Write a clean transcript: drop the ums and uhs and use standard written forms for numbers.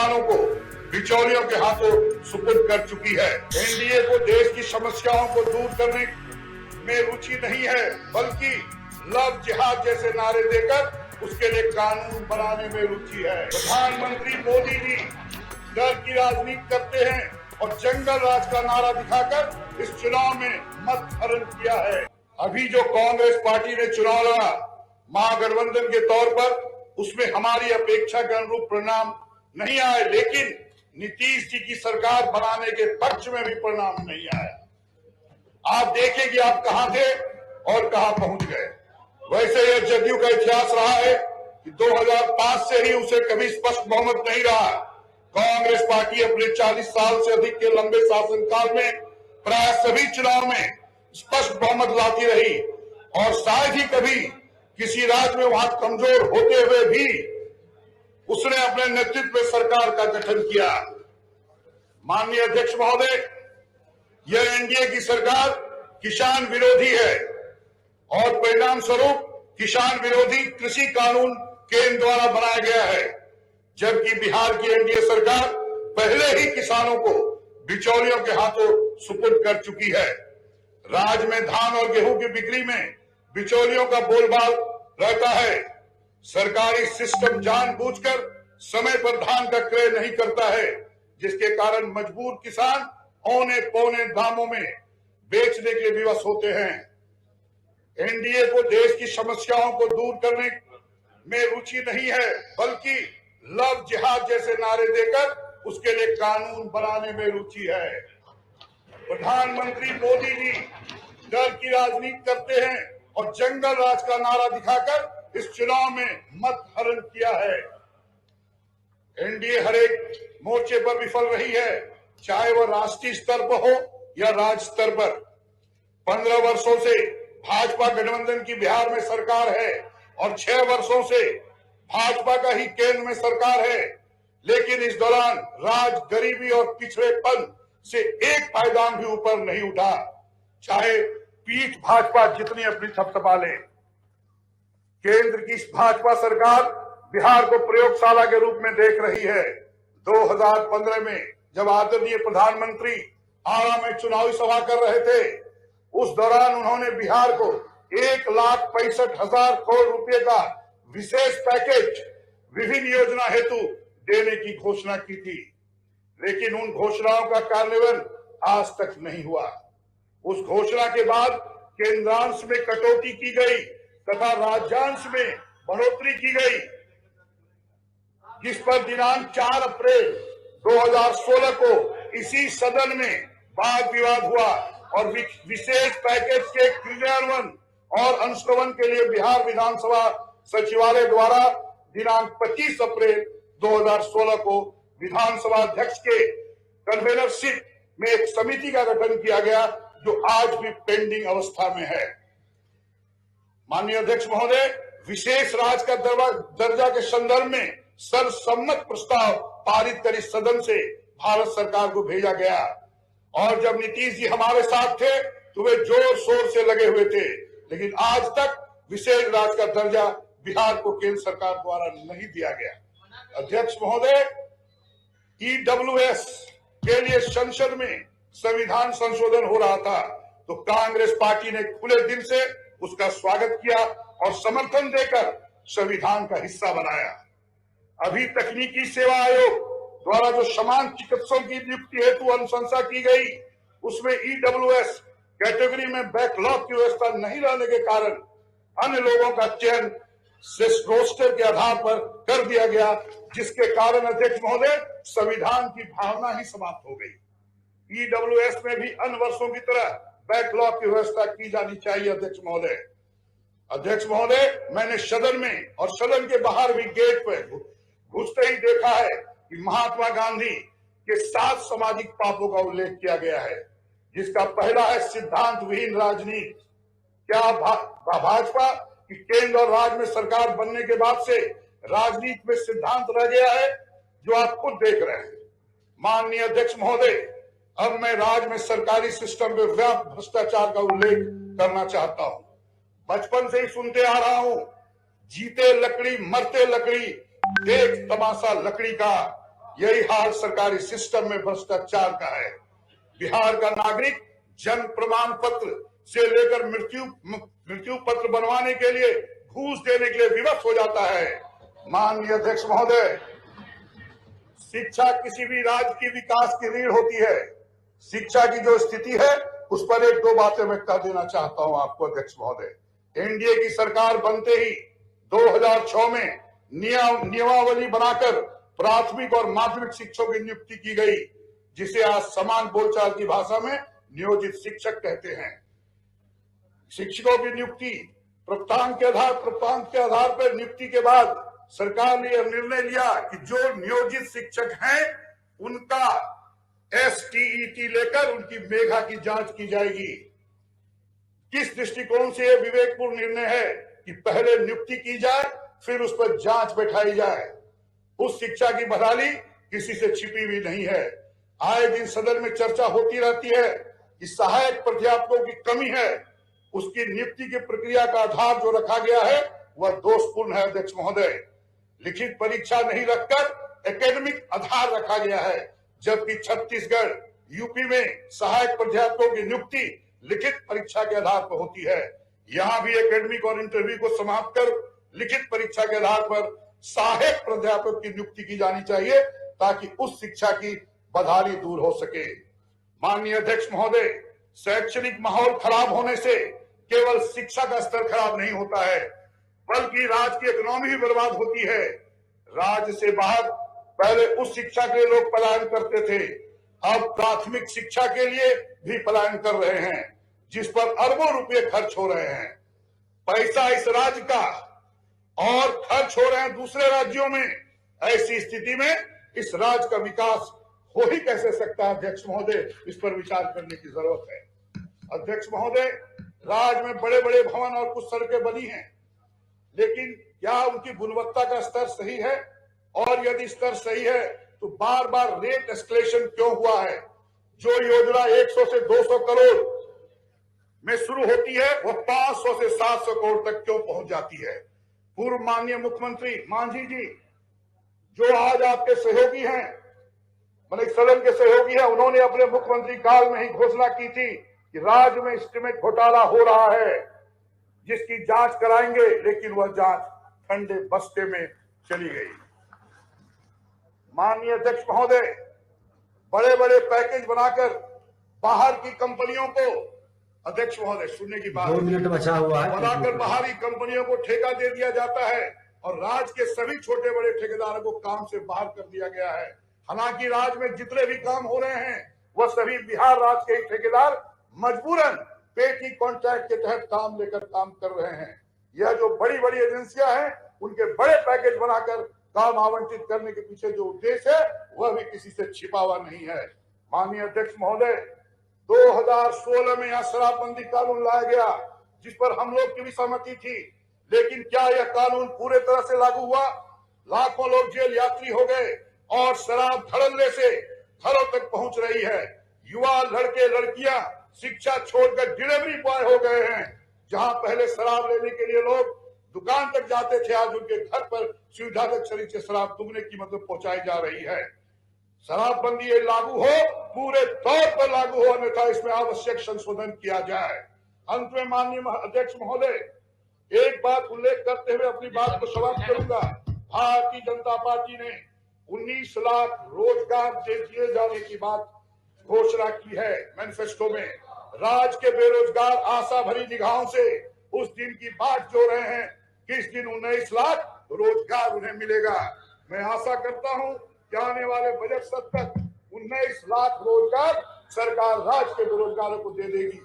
किसानों को बिचौलियों के हाथों सुपुर्द कर चुकी है। एनडीए को देश की समस्याओं को दूर करने में रुचि नहीं है, बल्कि लव जिहाद जैसे नारे देकर उसके लिए कानून बनाने में रुचि है। प्रधानमंत्री मोदी जी डर की राजनीति करते हैं और जंगल राज का नारा दिखाकर इस चुनाव में मत हरण किया है। अभी जो कांग्रेस पार्टी ने चुनाव लड़ा महागठबंधन के तौर पर, उसमें हमारी अपेक्षा के अनुरूप परिणाम नहीं आए, लेकिन नीतीश जी की सरकार बनाने के पक्ष में भी परिणाम नहीं आया। आप देखें कि आप कहां थे और कहां पहुंच गए। वैसे यह जदयू का इतिहास रहा है कि 2005 से ही उसे कभी स्पष्ट बहुमत नहीं रहा। कांग्रेस पार्टी अपने 40 साल से अधिक के लंबे शासनकाल में प्राय सभी चुनाव में स्पष्ट बहुमत लाती रही और शायद ही कभी किसी राज्य में वहां कमजोर होते हुए भी उसने अपने नेतृत्व में सरकार का गठन किया। माननीय अध्यक्ष महोदय, यह एनडीए की सरकार किसान विरोधी है और परिणाम स्वरूप किसान विरोधी कृषि कानून केंद्र द्वारा बनाया गया है, जबकि बिहार की एनडीए सरकार पहले ही किसानों को बिचौलियों के हाथों सुपुर्द कर चुकी है। राज्य में धान और गेहूं की बिक्री में बिचौलियों का बोलबाल रहता है। सरकारी सिस्टम जानबूझकर समय पर धान का क्रय नहीं करता है, जिसके कारण मजबूर किसान औने पौने दामों में बेचने के लिए विवश होते हैं। एनडीए को देश की समस्याओं को दूर करने में रुचि नहीं है, बल्कि लव जिहाद जैसे नारे देकर उसके लिए कानून बनाने में रुचि है। प्रधानमंत्री मोदी जी डर की राजनीति करते हैं और जंगल राज का नारा दिखाकर इस चुनाव में मत हरण किया है। एनडीए हर एक मोर्चे पर विफल रही है, चाहे वह राष्ट्रीय स्तर पर हो या राज्य स्तर पर। 15 वर्षों से भाजपा गठबंधन की बिहार में सरकार है और 6 वर्षों से भाजपा का ही केंद्र में सरकार है, लेकिन इस दौरान राज्य गरीबी और पिछड़ेपन से एक पायदान भी ऊपर नहीं उठा, चाहे पीठ भाजपा जितनी अपनी थपथपा ले। केंद्र की भाजपा सरकार बिहार को प्रयोगशाला के रूप में देख रही है। 2015 में जब आदरणीय प्रधानमंत्री आरा में चुनावी सभा कर रहे थे, उस दौरान उन्होंने बिहार को 1,65,000 करोड़ रुपए का विशेष पैकेज विभिन्न योजना हेतु देने की घोषणा की थी, लेकिन उन घोषणाओं का कार्यान्वयन आज तक नहीं हुआ। उस घोषणा के बाद केंद्रांश में कटौती की गई तथा राज्यांश में बढ़ोतरी की गई, जिस पर दिनांक 4 अप्रैल 2016 को इसी सदन में वाद विवाद हुआ और विशेष पैकेज के क्रियान्वयन और अनुश्रवण के लिए बिहार विधानसभा सचिवालय द्वारा दिनांक 25 अप्रैल 2016 को विधानसभा अध्यक्ष के कन्वेनरशिप में एक समिति का गठन किया गया, जो आज भी पेंडिंग अवस्था में है। माननीय अध्यक्ष महोदय, विशेष राज्य का दर्जा के संदर्भ में सर्वसम्मत प्रस्ताव पारित कर इस सदन से भारत सरकार को भेजा गया और जब नीतीश जी हमारे साथ थे तो वे जोर शोर से लगे हुए थे, लेकिन आज तक विशेष राज्य का दर्जा बिहार को केंद्र सरकार द्वारा नहीं दिया गया। अध्यक्ष महोदय, ईडब्ल्यूएस के लिए संसद में संविधान संशोधन हो रहा था, तो कांग्रेस पार्टी ने खुले दिल से उसका स्वागत किया और समर्थन देकर संविधान का हिस्सा बनाया। अभी तकनीकी सेवा आयोग द्वारा जो समान चिकित्सकों की नियुक्ति हेतु अनुशंसा की गई, उसमें ईडब्ल्यूएस कैटेगरी में बैकलॉग की व्यवस्था नहीं रहने के कारण अन्य लोगों का चयन रोस्टर के आधार पर कर दिया गया, जिसके कारण अध्यक्ष महोदय संविधान की भावना ही समाप्त हो गई। ईडब्ल्यूएस में भी अन्य वर्षों की तरह बैकलॉग की व्यवस्था की जानी चाहिए। अध्यक्ष महोदय, मैंने सदन में और सदन के बाहर भी गेट पर घुसते ही देखा है कि महात्मा गांधी के 7 सामाजिक पापों का उल्लेख किया गया है, जिसका पहला है सिद्धांत विहीन राजनीति। क्या भाजपा की केंद्र और राज्य में सरकार बनने के बाद से राजनीति में सिद्धांत रह गया है, जो आप खुद देख रहे हैं। माननीय अध्यक्ष महोदय, अब मैं राज्य में सरकारी सिस्टम में व्यापक भ्रष्टाचार का उल्लेख करना चाहता हूं। बचपन से ही सुनते आ रहा हूं, जीते लकड़ी मरते लकड़ी, देख तमाशा लकड़ी का। यही हाल सरकारी सिस्टम में भ्रष्टाचार का है। बिहार का नागरिक जन्म प्रमाण पत्र से लेकर मृत्यु पत्र बनवाने के लिए घूस देने के लिए विवश हो जाता है। माननीय अध्यक्ष महोदय, शिक्षा किसी भी राज्य की विकास की रीढ़ होती है। शिक्षा की जो स्थिति है उस पर एक दो बातें मैं कह देना चाहता हूं आपको अध्यक्ष महोदय। एनडीए की सरकार बनते ही 2006 में नियमावली बनाकर प्राथमिक और माध्यमिक शिक्षकों की नियुक्ति की गई, जिसे आज समान बोलचाल की भाषा में नियोजित शिक्षक कहते हैं। शिक्षकों की नियुक्ति प्राप्तांक के आधार पर नियुक्ति के बाद सरकार ने यह निर्णय लिया कि जो नियोजित शिक्षक हैं उनका STET लेकर उनकी मेधा की जांच की जाएगी। किस दृष्टिकोण से यह विवेकपूर्ण निर्णय है कि पहले नियुक्ति की जाए फिर उस पर जांच बैठाई जाए। उस शिक्षा की बहाली किसी से छिपी हुई नहीं है। आए दिन सदन में चर्चा होती रहती है कि सहायक प्राध्यापकों की कमी है। उसकी नियुक्ति की प्रक्रिया का आधार जो रखा गया है वह दोषपूर्ण है अध्यक्ष महोदय। लिखित परीक्षा नहीं रखकर एकेडमिक आधार रखा गया है, जबकि छत्तीसगढ़, यूपी में सहायक प्राध्यापकों की नियुक्ति लिखित परीक्षा के आधार पर होती है। यहाँ भी एकेडमिक और इंटरव्यू को समाप्त कर लिखित परीक्षा के आधार पर सहायक प्राध्यापक की नियुक्ति की जानी चाहिए ताकि उस शिक्षा की बदहाली दूर हो सके। माननीय अध्यक्ष महोदय, शैक्षणिक माहौल खराब होने से केवल शिक्षा का स्तर खराब नहीं होता है, बल्कि राज्य की इकोनॉमी भी बर्बाद होती है। राज्य से बाहर पहले उस शिक्षा के लिए लोग पलायन करते थे, अब प्राथमिक शिक्षा के लिए भी पलायन कर रहे हैं, जिस पर अरबों रुपए खर्च हो रहे हैं। पैसा इस राज्य का और खर्च हो रहे हैं दूसरे राज्यों में। ऐसी स्थिति में इस राज्य का विकास हो ही कैसे सकता है अध्यक्ष महोदय, इस पर विचार करने की जरूरत है। अध्यक्ष महोदय, राज्य में बड़े बड़े भवन और कुछ सड़कें बनी हैं, लेकिन क्या उनकी गुणवत्ता का स्तर सही है? और यदि स्तर सही है तो बार बार रेट एस्केलेशन क्यों हुआ है? जो योजना 100 से 200 करोड़ में शुरू होती है वह 500 से 700 करोड़ तक क्यों पहुंच जाती है? पूर्व माननीय मुख्यमंत्री मांझी जी, जो आज आपके सहयोगी हैं, मतलब सदन के सहयोगी हैं, उन्होंने अपने मुख्यमंत्री काल में ही घोषणा की थी कि राज्य में एस्टीमेट घोटाला हो रहा है, जिसकी जांच कराएंगे, लेकिन वह जांच ठंडे बस्ते में चली गई। माननीय अध्यक्ष महोदय, बड़े बड़े पैकेज बनाकर बाहर की कंपनियों को, अध्यक्ष महोदय सुनने की बात, 2 मिनट बचा हुआ है, बनाकर बाहरी कंपनियों को ठेका दे दिया जाता है और राज्य के सभी छोटे बड़े ठेकेदारों को काम से बाहर कर दिया गया है। हालांकि राज्य में जितने भी काम हो रहे हैं वह सभी बिहार राज्य के ठेकेदार मजबूरन पेटी कॉन्ट्रैक्ट के तहत काम लेकर काम कर रहे हैं। यह जो बड़ी बड़ी एजेंसियां हैं उनके बड़े पैकेज बनाकर काम आवंटित करने के पीछे जो उद्देश्य है वह भी किसी से छिपा हुआ नहीं है। माननीय अध्यक्ष महोदय, 2016 में यहाँ शराबबंदी कानून लाया गया, जिस पर हम लोग की भी सहमति थी, लेकिन क्या यह कानून पूरे तरह से लागू हुआ? लाखों लोग जेल यात्री हो गए और शराब धड़ल्ले से घरों तक पहुंच रही है। युवा लड़के लड़कियां शिक्षा छोड़कर डिलीवरी बॉय हो गए हैं। जहां पहले शराब लेने के लिए लोग दुकान तक जाते थे, आज उनके घर पर सुविधाजनक शरीर से शराब दुगने कीमत में पहुंचाई जा रही है। शराबबंदी ये लागू हो, पूरे तौर पर लागू हो, अन्यथा इसमें आवश्यक संशोधन किया जाए। अंत में माननीय अध्यक्ष महोदय, एक बात उल्लेख करते हुए अपनी बात को समाप्त करूंगा। भारतीय जनता पार्टी ने 19 लाख रोजगार दिए जाने की बात घोषणा की है मैनिफेस्टो में। राज्य के बेरोजगार आशा भरी निगाहों से उस दिन की बात जो रहे हैं किस दिन 19 लाख रोजगार उन्हें मिलेगा। मैं आशा करता हूं कि आने वाले बजट सत्र तक 19 लाख रोजगार सरकार राज्य के बेरोजगारों को दे देगी।